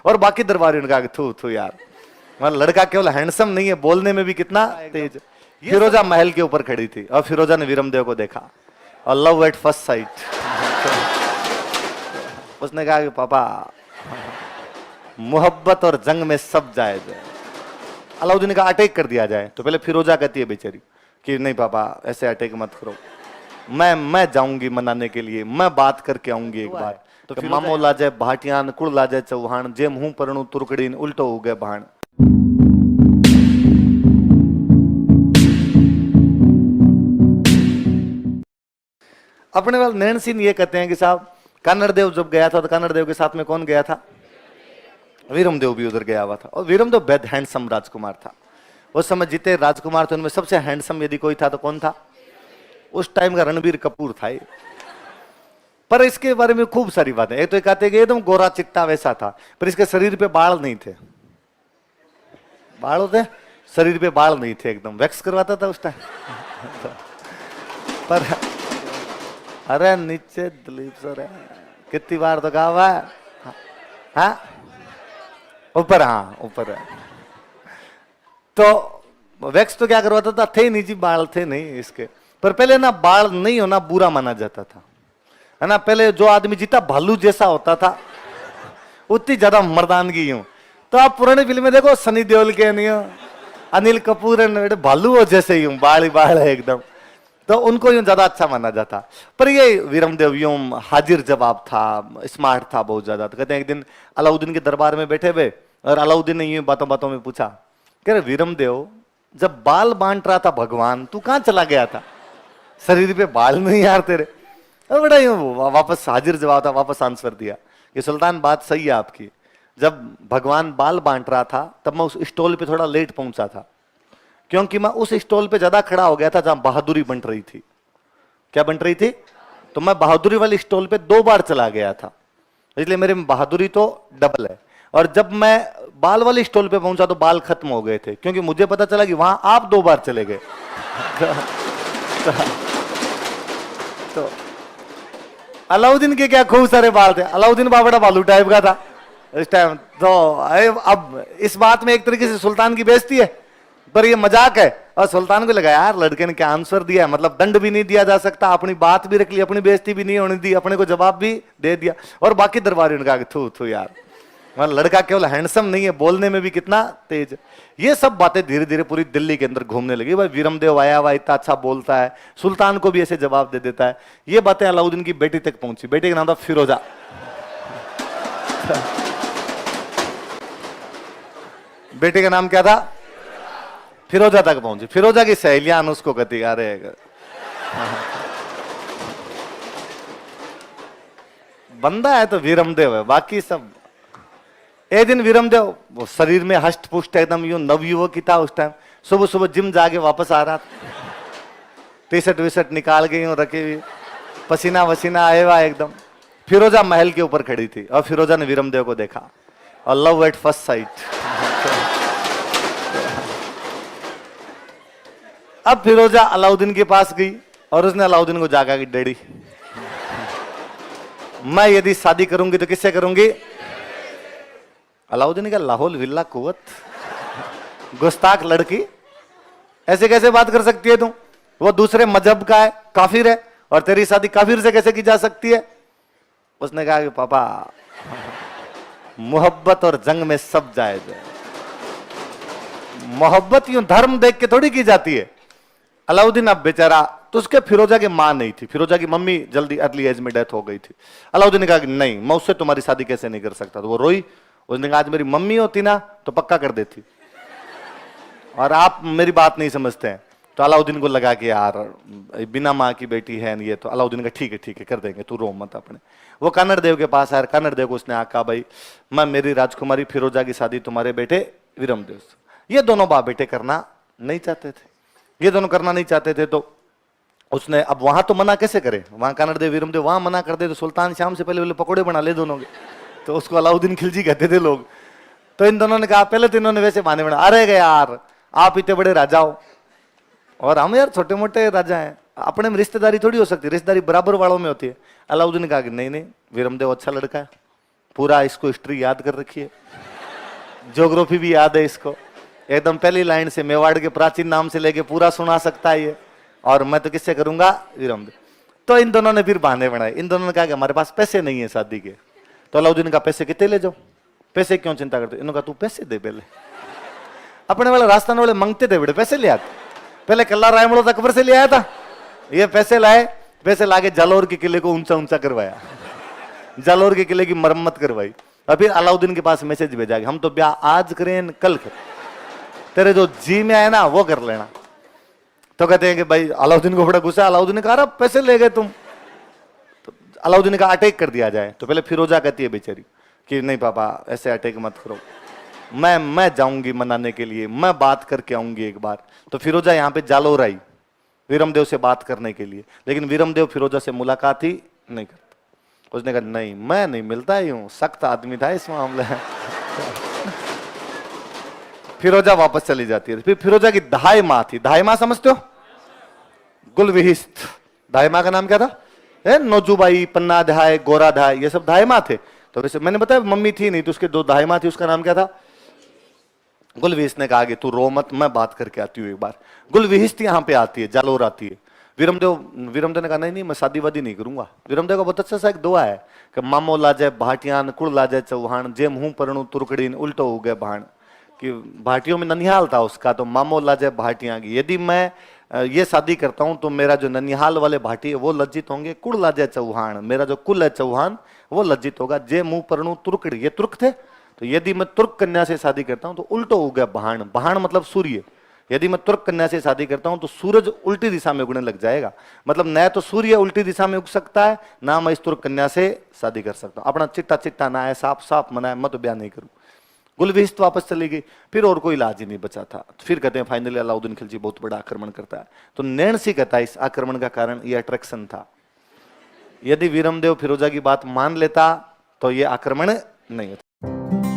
और बाकी दरबारियों ने कहा कि थू थू यार, मतलब लड़का केवल हैंडसम नहीं है, बोलने में भी कितना तेज। फिरोजा महल के ऊपर खड़ी थी और फिरोजा ने वीरमदेव को देखा और लव एट फर्स्ट साइट। उसने कहा कि पापा मोहब्बत और जंग में सब जायज है। अलाउद्दीन ने कहा अटैक कर दिया जाए। तो पहले फिरोजा कहती है बेचारी कि नहीं पापा ऐसे अटैक मत करो, मैं जाऊंगी मनाने के लिए, मैं बात करके आऊंगी एक बार। तो फिर मामो लाजे भाटियान कुड़ लाजे चौहान जे मुंह परणु तुरकड़ीन उल्टो हो गए भाण। अपने वाल नैन सिंह ये कहते हैं कि साहब कन्नड़देव जब गया था तो कन्नड़देव के साथ में कौन गया था? वीरमदेव भी उधर गया हुआ था। और वीरमदेव बेहद हैंडसम राजकुमार था। उस समय जितने राजकुमार थे उनमें सबसे हैंडसम यदि कोई था तो कौन था? उस टाइम का रणबीर कपूर था ये। पर इसके बारे में खूब सारी बातें। एक तो कहते हैं कि एकदम गोरा चिट्टा वैसा था, पर इसके शरीर पे बाल नहीं थे। बाल होते शरीर पे बाल नहीं थे, एकदम वैक्स करवाता था उस टाइम। पर अरे नीचे दिलीप सर है, कितनी बार तो कहा हुआ है। हाँ ऊपर, हाँ ऊपर है। तो वैक्स तो क्या करवाता था, थे नहीं जी, बाल थे नहीं इसके। पर पहले ना बाल नहीं होना बुरा माना जाता था, है ना। पहले जो आदमी जितना भालू जैसा होता था उतनी ज्यादा मर्दानगी यूं। तो आप पुरानी फिल्म में देखो, सनी देओल के नहीं हो, अनिल कपूर भालू हो जैसे यूं, बाल ही बाल है एकदम, तो उनको यूं ज्यादा अच्छा माना जाता। पर ये वीरमदेव यूं हाजिर जवाब था, स्मार्ट था बहुत ज्यादा। तो कहते हैं एक दिन अलाउद्दीन के दरबार में बैठे हुए और अलाउद्दीन ने यूं बातों बातों में पूछा, कह रहे वीरमदेव जब बाल बांट रहा था भगवान, तू कहां चला गया था? शरीर पे बाल नहीं यार तेरे। और बड़ा यूं वापस हाजिर जवाब था, वापस आंसर दिया कि सुल्तान बात सही है आपकी, जब भगवान बाल बांट रहा था तब मैं उस स्टॉल पे थोड़ा लेट पहुंचा था, क्योंकि मैं उस स्टॉल पे ज्यादा खड़ा हो गया था जहां बहादुरी बन रही थी। क्या बन रही थी? तो मैं बहादुरी वाली स्टॉल पे 2 बार चला गया था, इसलिए मेरे में बहादुरी तो डबल है। और जब मैं बाल वाली स्टॉल पे पहुंचा तो बाल खत्म हो गए थे, क्योंकि मुझे पता चला कि वहां आप 2 बार चले गए। तो अलाउद्दीन के क्या खूब सारे बाल थे। अलाउद्दीन बाबड़ा बालू टाइप का था इस टाइम। तो अब इस बात में एक तरीके से सुल्तान की बेइज्जती है, पर ये मजाक है। और सुल्तान को लगा यार लड़के ने क्या आंसर दिया है, मतलब दंड भी नहीं दिया जा सकता, अपनी बात भी रख ली, अपनी बेइज्जती भी नहीं होने दी, अपने को जवाब भी दे दिया। और बाकी दरबारियों ने कहा कि थू थू यार, मतलब लड़का केवल हैंडसम नहीं है, बोलने में भी कितना तेज। ये सब बातें धीरे धीरे पूरी दिल्ली के अंदर घूमने लगी। भाई वीरमदेव आया हुआ इतना अच्छा बोलता है, सुल्तान को भी ऐसे जवाब दे देता है। ये बातें अलाउद्दीन की बेटी तक पहुंची। बेटी का नाम था फिरोजा। बेटे का नाम क्या था? फिरोजा तक पहुंची। फिरोजा की सहेलियां उसको कहती अरे बंदा है तो वीरमदेव है, बाकी सब। एक दिन वीरमदेव वो शरीर में हष्ट पुष्ट एकदम यूं नवयुवक की था उस टाइम। सुबह सुबह जिम जाके वापस आ रहा था, टी-शर्ट वीशर्ट निकाल के यूं रखी हुई, पसीना वसीना आए हुआ एकदम। फिरोजा महल के ऊपर खड़ी थी और फिरोजा ने वीरमदेव को देखा और लव एट फर्स्ट साइट। अब फिरोजा अलाउद्दीन के पास गई और उसने अलाउद्दीन को जागा कि डैडी मैं यदि शादी करूंगी तो किससे करूंगी? अलाउद्दीन का लाहौल विल्ला कुवत, गुस्ताख लड़की, ऐसे कैसे बात कर सकती है तू? वो दूसरे मजहब का है, काफिर है, और तेरी शादी काफिर से कैसे की जा सकती है? उसने कहा कि पापा मोहब्बत और जंग में सब जायज है। मोहब्बत यूं धर्म देख के थोड़ी की जाती है। अलाउद्दीन अब बेचारा, तो उसके फिरोजा की मां नहीं थी, फिरोजा की मम्मी जल्दी अर्ली एज में डेथ हो गई थी। अलाउद्दीन ने कहा कि नहीं, मैं उससे तुम्हारी शादी कैसे नहीं कर सकता। तो वो रोई। उसने कहा आज मेरी मम्मी होती ना तो पक्का कर देती, और आप मेरी बात नहीं समझते हैं। तो अलाउद्दीन को लगा कि यार बिना माँ की बेटी है ये, तो अलाउद्दीन का ठीक है कर देंगे, तू रो मत अपने। वो कन्नड़ देव के पास आया। कन्नड़ देव को उसने आका भाई मैं मेरी राजकुमारी फिरोजा की शादी तुम्हारे बेटे वीरमदेव से, ये दोनों बाप बेटे करना नहीं चाहते थे, ये दोनों करना नहीं चाहते थे। तो उसने अब वहां तो मना कैसे करे, वहां कन्नड़ देव वीरमदेव वहां मना कर दे तो सुल्तान शाम से पहले पकौड़े बना ले दोनों के, तो उसको अलाउद्दीन खिलजी कहते थे लोग। तो इन दोनों ने कहा, पहले तो इन्होंने वैसे बहाने बना, अरे यार आप इतने बड़े राजा हो और हम यार छोटे मोटे राजा हैं, अपने में रिश्तेदारी थोड़ी हो सकती, रिश्तेदारी बराबर वालों में होती है। अलाउद्दीन ने कहा कि नहीं नहीं, वीरमदेव अच्छा लड़का है, पूरा इसको हिस्ट्री याद कर रखी है, ज्योग्राफी भी याद है इसको, एकदम पहली लाइन से मेवाड़ के प्राचीन नाम से लेके पूरा सुना सकता है ये। और मैं तो किससे करूंगा, वीरमदेव। तो इन दोनों ने फिर बहाने बनाए। इन दोनों ने कहा कि हमारे पास पैसे नहीं है शादी के। तो अलाउद्दीन का पैसे कितने ले जाओ, पैसे क्यों चिंता करते, इन्होंने कहा तू पैसे दे पहले। अपने वाले राजस्थान वाले मांगते थे, बड़े पैसे ले आते। पहले कल्ला रायमड़ो तक अकबर से ले आया था, ये पैसे लाए, पैसे लाके जालौर के किले को ऊंचा ऊंचा करवाया, जालौर के किले की मरम्मत करवाई। और फिर अलाउद्दीन के पास मैसेज भेजा कि हम तो ब्याह आज करें कल करें, तेरे जो जी में आए ना वो कर लेना। तो कहते हैं कि भाई अलाउद्दीन को बड़ा गुस्सा। अलाउद्दीन ने कहा पैसे ले गए तुम। तो अलाउद्दीन ने कहा अटैक कर दिया जाए। तो पहले फिरोजा कहती है बेचारी कि नहीं पापा ऐसे अटैक मत करो, मैं जाऊंगी मनाने के लिए, मैं बात करके आऊंगी एक बार। तो फिरोजा यहाँ पे जालौर आई वीरमदेव से बात करने के लिए, लेकिन वीरमदेव फिरोजा से मुलाकात ही नहीं करता। उसने कहा नहीं मैं नहीं मिलता ही हूं, सख्त आदमी था इस मामले में। फिरोजा वापस चली जाती है। फिर फिरोजा की दहाई माँ थी, दहाई माँ समझते हो, गुलविहिस्त। दहाई माँ का नाम क्या था, नोजूबाई, पन्ना दहाई, गोरा दहाई, ये सब दहाई माँ थे। तो वैसे मैंने बताया मम्मी थी नहीं, तो उसके दो दहाई माँ थी, उसका नाम क्या था, गुलविहिस्त ने कहा कि तू रो मत, मैं बात करके आती हूँ एक बार। गुलविहिस्त यहाँ पे आती है, जालौर आती है। वीरमदेव ने कहा नहीं मैं शादी वादी नहीं करूंगा। वीरमदेव का बहुत अच्छा सा एक दुआ है कि मामो लाजे भाटियान, कुड़ लाजे चौहान, जे मुंह परणु तुरकड़ीन, उल्टो हो गए भाण। कि भाटियों में ननिहाल था उसका, तो मामो लाजे भाटियां की, यदि मैं ये शादी करता हूं तो मेरा जो ननिहाल वाले भाटी है वो लज्जित होंगे, कुड़ लाजे चौहान, मेरा जो कुल है चौहान वो लज्जित होगा। जे मुंह परणु तुर्कड़ी, ये तुर्क थे, तो यदि मैं तुर्क कन्या से शादी करता हूं तो उल्टो हो गया भाण। भाण मतलब सूर्य। यदि मैं तुर्क कन्या से शादी करता हूं तो सूरज उल्टी दिशा में उगने लग जाएगा। मतलब न तो सूर्य उल्टी दिशा में उग सकता है, ना मैं इस तुर्क कन्या से शादी कर सकता हूं। अपना चिट्टा चिट्टा ना है, साफ साफ मना है, मैं तो ब्याह नहीं करूं। गुलविहिस्त वापस चली गई। फिर और कोई इलाज ही नहीं बचा था। फिर कहते हैं फाइनली अलाउद्दीन खिलजी बहुत बड़ा आक्रमण करता है। तो नैणसी कहता है इस आक्रमण का कारण ये अट्रैक्शन था। यदि वीरमदेव फिरोजा की बात मान लेता तो ये आक्रमण नहीं होता।